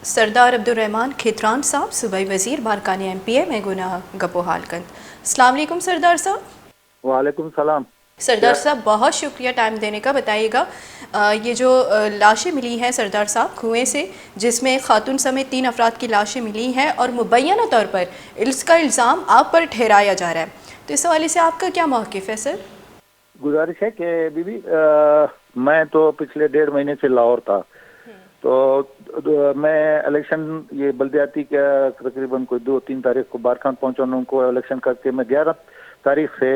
सरदार Abdurrahman Khetran साहब सूबाई वज़ीर बारकानी MPA में गुनाह गपो हालकंद। अस्सलाम वालेकुम सरदार साहब। वालेकुम सलाम। सरदार साहब बहुत शुक्रिया टाइम देने का। बताइएगा ये जो लाशें मिली हैं सरदार साहब कुएं से, जिसमें खातून समेत 3 अफराद की लाशें मिली हैं और मुबैना तौर पर इसका इल्ज़ाम आप पर ठहराया जा रहा है, तो इस हवाले से आपका क्या मौक़िफ़ है सर? गुजारिश है कि बीबी मैं तो पिछले 1.5 महीने से लाहौर था, तो मैं इलेक्शन ये बल्दियाती का तकरीबन कोई 2-3 तारीख को बारखान पहुंचा, उनको इलेक्शन करके मैं 11 तारीख से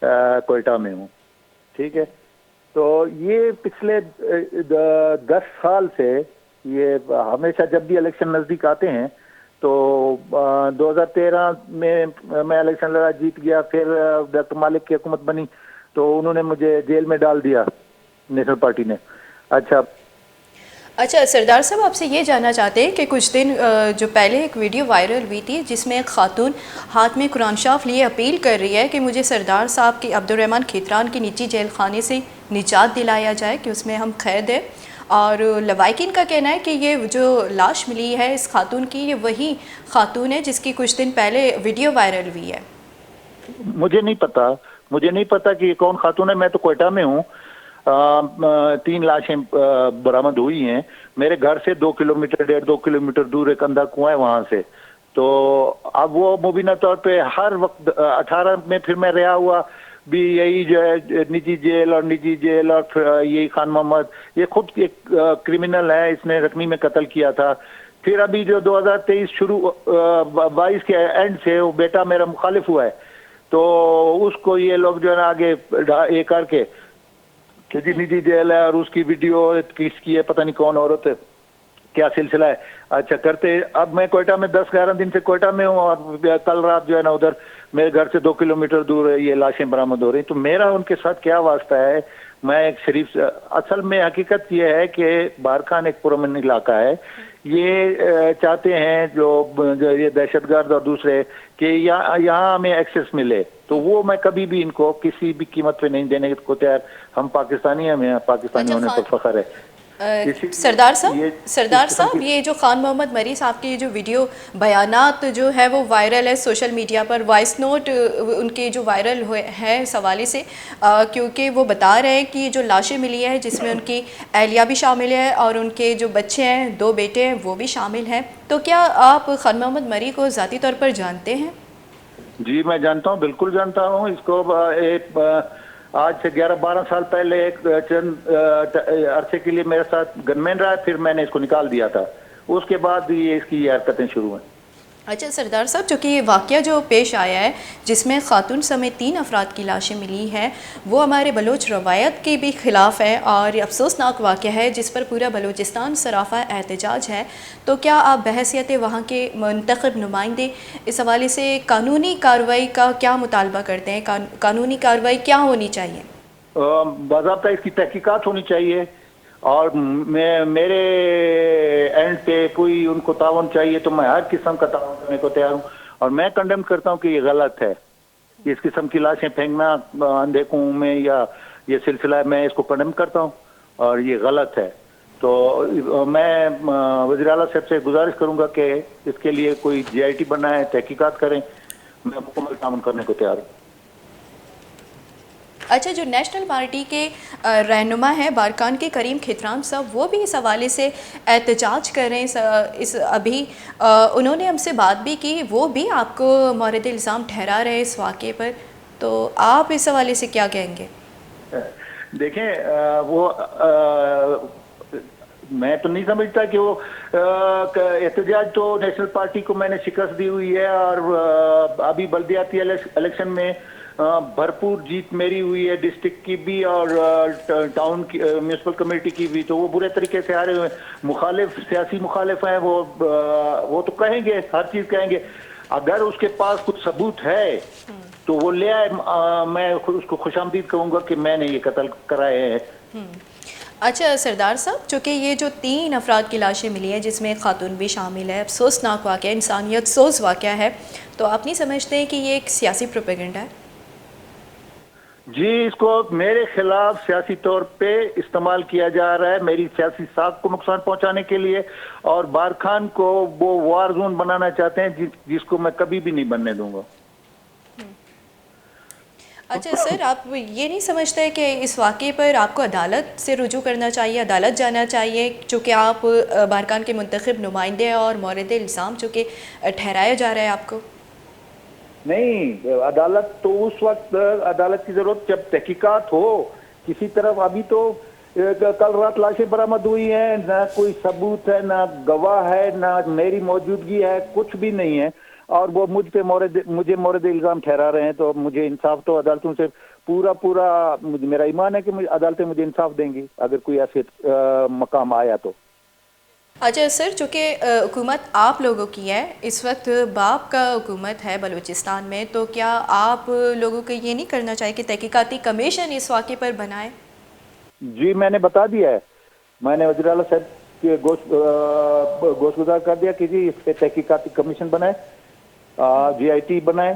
कोयटा में हूँ। ठीक है, तो ये पिछले 10 साल से ये हमेशा जब भी इलेक्शन नज़दीक आते हैं तो 2013 में मैं इलेक्शन लड़ा, जीत गया। फिर डॉक्टर मालिक की हुकूमत बनी तो उन्होंने मुझे जेल में डाल दिया नेशनल पार्टी ने। अच्छा सरदार साहब, आपसे ये जानना चाहते हैं कि कुछ दिन जो पहले एक वीडियो वायरल हुई थी जिसमें एक खातून हाथ में कुरान शरीफ लिए अपील कर रही है कि मुझे सरदार साहब की अब्दुर्रहमान खेतरान की निजी जेल खाने से निजात दिलाया जाए, कि उसमें हम कैद हैं। और लवाइकिन का कहना है कि ये जो लाश मिली है इस खातून की, ये वही खातून है जिसकी कुछ दिन पहले वीडियो वायरल हुई है। मुझे नहीं पता कि ये कौन खातून है। मैं तो कोयटा में हूँ। 3 लाशें बरामद हुई हैं। मेरे घर से 2 किलोमीटर 1.5-2 किलोमीटर दूर एक अंधा कुआं है वहां से। तो अब वो मुबीना तौर पे हर वक्त 18 में फिर मैं रहा हुआ भी यही जो है निजी जेल और यही खान मोहम्मद, ये खुद एक क्रिमिनल है, इसने रकमी में कत्ल किया था। फिर अभी जो 2023 शुरू 22 के एंड से वो बेटा मेरा मुखालिफ हुआ है, तो उसको ये लोग जो है ना आगे ये करके कि जी निजी जेल है और उसकी वीडियो किसकी है, पता नहीं कौन औरत है, क्या सिलसिला है। अच्छा करते अब मैं कोयटा में 10-11 दिन से कोयटा में हूँ और कल रात जो है ना उधर मेरे घर से 2 किलोमीटर दूर है ये लाशें बरामद हो रही। तो मेरा उनके साथ क्या वास्ता है? मैं एक शरीफ, असल में हकीकत ये है कि बारखान एक पुरअमन इलाका है। ये चाहते हैं जो ये दहशतगर्द और दूसरे कि यहाँ हमें एक्सेस मिले, तो वो मैं कभी भी इनको किसी भी कीमत पे नहीं देने को तैयार। हम पाकिस्तानी हैं, हमें पाकिस्तानी होने पर फख्र है। सरदार साहब ये जो खान मोहम्मद मरी साहब की जो वीडियो बयानात जो है वो वायरल है सोशल मीडिया पर, वॉइस नोट उनके जो वायरल हुए हैं इस हवाले से, क्योंकि वो बता रहे हैं कि जो लाशें मिली है जिसमें उनकी अहलिया भी शामिल है और उनके जो बच्चे हैं 2 बेटे हैं वो भी शामिल हैं। तो क्या आप खान मोहम्मद मरी को ज़ाती तौर पर जानते हैं? जी मैं जानता हूँ, बिल्कुल जानता हूँ इसको। आज से 11-12 साल पहले एक चंद अरसे के लिए मेरे साथ गनमैन रहा, फिर मैंने इसको निकाल दिया था। उसके बाद ये इसकी हरकतें शुरू हैं। अच्छा सरदार साहब, जो कि ये वाक़या जो पेश आया है जिसमें खातून समेत 3 अफराद की लाशें मिली हैं, वो हमारे बलोच रवायत के भी ख़िलाफ़ है और अफसोसनाक वाक़या है जिस पर पूरा बलोचिस्तान सराफ़ा एहतजाज है। तो क्या आप बहैसियत वहाँ के मुंतखब नुमाइंदे इस हवाले से कानूनी कार्रवाई का क्या मुतालबा करते हैं? कानूनी कार्रवाई क्या होनी चाहिए? बाज़ाब्ता इसकी तहकीकात होनी चाहिए और मेरे एंड पे कोई उनको तावन चाहिए तो मैं हर किस्म का तावन करने को तैयार हूँ। और मैं कंडेम करता हूँ कि ये गलत है, इस किस्म की लाशें फेंकना अंधे कुओं में या ये सिलसिला है, मैं इसको कंडेम करता हूँ और ये गलत है। तो मैं वज़ीर आला साहब से गुजारिश करूँगा कि इसके लिए कोई GIT बनाए, तहकीकात करें। मैं मुकम्मल तावन करने को तैयार हूँ। अच्छा, जो नेशनल पार्टी के रहनुमा हैं बारकान के करीम खेतरान साहब, वो भी इस हवाले से एहतजाज कर रहे हैं। इस अभी उन्होंने हमसे बात भी की, वो भी आपको मौरद इल्ज़ाम ठहरा रहे इस वाक़े पर, तो आप इस हवाले से क्या कहेंगे? देखें वो मैं तो नहीं समझता कि वो एहतजाज, तो नेशनल पार्टी को मैंने शिकस्त दी हुई है और अभी बल्दियाती इलेक्शन में भरपूर जीत मेरी हुई है, डिस्ट्रिक्ट की भी और टाउन की म्यूनिसिपल कमेटी की भी। तो वो बुरे तरीके से हारे हुए मुखालिफ, सियासी मुखालिफ हैं, वो तो कहेंगे, हर चीज कहेंगे। अगर उसके पास कुछ सबूत है तो वो ले आए, मैं उसको खुशामदीद कहूँगा कि मैंने ये कत्ल कराए हैं। अच्छा सरदार साहब, चूँकि ये जो 3 अफराद की लाशें मिली हैं जिसमें एक खातून भी शामिल है, अफसोसनाक वाक़या, इंसानियत सोज वाक़या है, तो आप नहीं समझते हैं कि ये एक सियासी प्रोपेगेंडा है? جی اس کو میرے خلاف سیاسی طور پہ استعمال کیا جا رہا ہے، میری سیاسی ساکھ کو نقصان پہنچانے کے لیے، اور بارکھان کو وہ وار زون بنانا چاہتے ہیں جس کو میں کبھی بھی نہیں بننے دوں گا۔ اچھا سر، آپ یہ نہیں سمجھتے کہ اس واقعے پر آپ کو عدالت سے رجوع کرنا چاہیے، عدالت جانا چاہیے، چونکہ آپ بارکھان کے منتخب نمائندے ہیں اور مورد الزام چونکہ ٹھہرایا جا رہا ہے آپ کو؟ نہیں، عدالت تو اس وقت عدالت کی ضرورت جب تحقیقات ہو کسی طرف۔ ابھی تو کل رات لاشیں برآمد ہوئی ہیں، نہ کوئی ثبوت ہے، نہ گواہ ہے، نہ میری موجودگی ہے، کچھ بھی نہیں ہے، اور وہ مجھے مورد الزام ٹھہرا رہے ہیں۔ تو مجھے انصاف تو عدالتوں سے پورا میرا ایمان ہے کہ عدالتیں مجھے انصاف دیں گی اگر کوئی ایسے مقام آیا تو۔ اچھا سر، چونکہ حکومت آپ لوگوں کی ہے، اس وقت باپ کا حکومت ہے بلوچستان میں، تو کیا آپ لوگوں کو یہ نہیں کرنا چاہیے کہ تحقیقاتی کمیشن اس واقعے پر بنائے؟ جی میں نے بتا دیا ہے، میں نے وزیر اعلیٰ صاحب کے گوش گزار کر دیا کہ جی اس پہ تحقیقاتی کمیشن بنائے، جی آئی ٹی بنائے،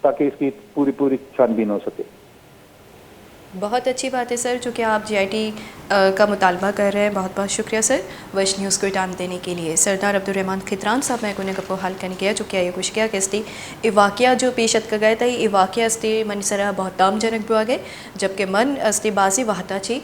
تاکہ اس کی پوری چھان بین ہو سکے۔ بہت اچھی بات ہے سر، چونکہ آپ جی آئی ٹی کا مطالبہ کر رہے ہیں۔ بہت بہت شکریہ سر وش نیوز کو ٹائم دینے کے لیے۔ سردار عبدالرحمان کھتران صاحب میں کونے گپو حل کرنے گیا چونکہ یہ کچھ کیا کہ استی یہ واقعہ جو پیشت کا گئے تھا، یہ واقعہ استی من سرا بہت تام جنک بھی گئے، جبکہ من استی بازی وحدہ چی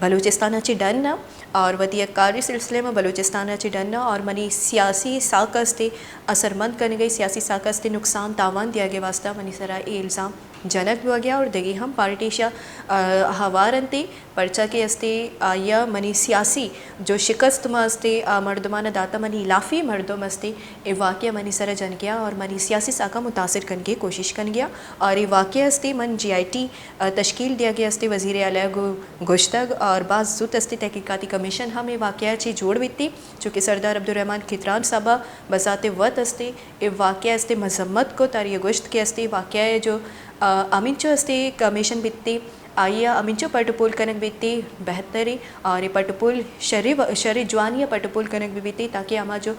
بلوچستان چی ڈن اور وطی کاری سلسلے میں بلوچستان چی ڈن اور منی سیاسی ساکھ استی اثر مند کرنے گئی، سیاسی ساکھ استی نقصان تاوان دیا گیا واسطہ منی سرا یہ الزام جنک بھی ہو گیا، اور دیگی ہم پارٹی شاہ ہوارنتی پرچہ کے استی آیا منی سیاسی جو شکست میں استی مردمانہ داتا منی لافی مردم استی یہ واقعہ منی سر جن گیا اور منی سیاسی ساکہ متاثر کرنے کی کوشش کر گیا، اور یہ واقعہ استی من جی آئی ٹی تشکیل دیا گیا استی وزیر اعلیٰ کو گشتگ، اور بعض زود استی تحقیقاتی کمیشن ہم یہ واقعہ چی جوڑ بیتی، چونکہ سردار عبدالرحمان کھتران صاحبہ بذات وقت استی یہ واقعہ استی مذمت کو تاری گشت کے استی واقعہ جو امینچو استی کمیشن بیتی آئیا امینچو پٹپول کنک بیتی بہتری، اور یہ پٹپول شری جوانیہ پٹپول کنک بھی بیتی تاکہ ہما جو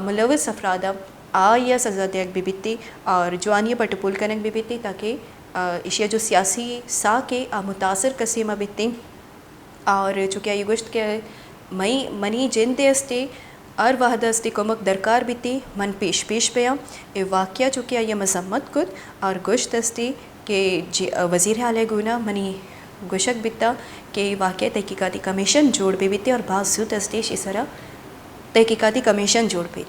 ملوث افرادہ آئیا سزا دیک بھی بیتی اور جوانیہ پٹپول کنک بھی بیتی تاکہ اشیا جو سیاسی سا کے متاثر قسیمہ بیتی، اور چونکہ یہ گوشت کے منی جن دے استی اور وحدہ استی کمک درکار بیتی من پیش پیا یہ واقعہ چونکہ یہ مذمت کد اور گوشت استی کہ وزیر اعلیٰ گونا منی گوشک بیتا کہ واقعہ تحقیقاتی کمیشن جوڑ بھی بیتی اور بعض زود استی اس طرح تحقیقاتی کمیشن جوڑ بھی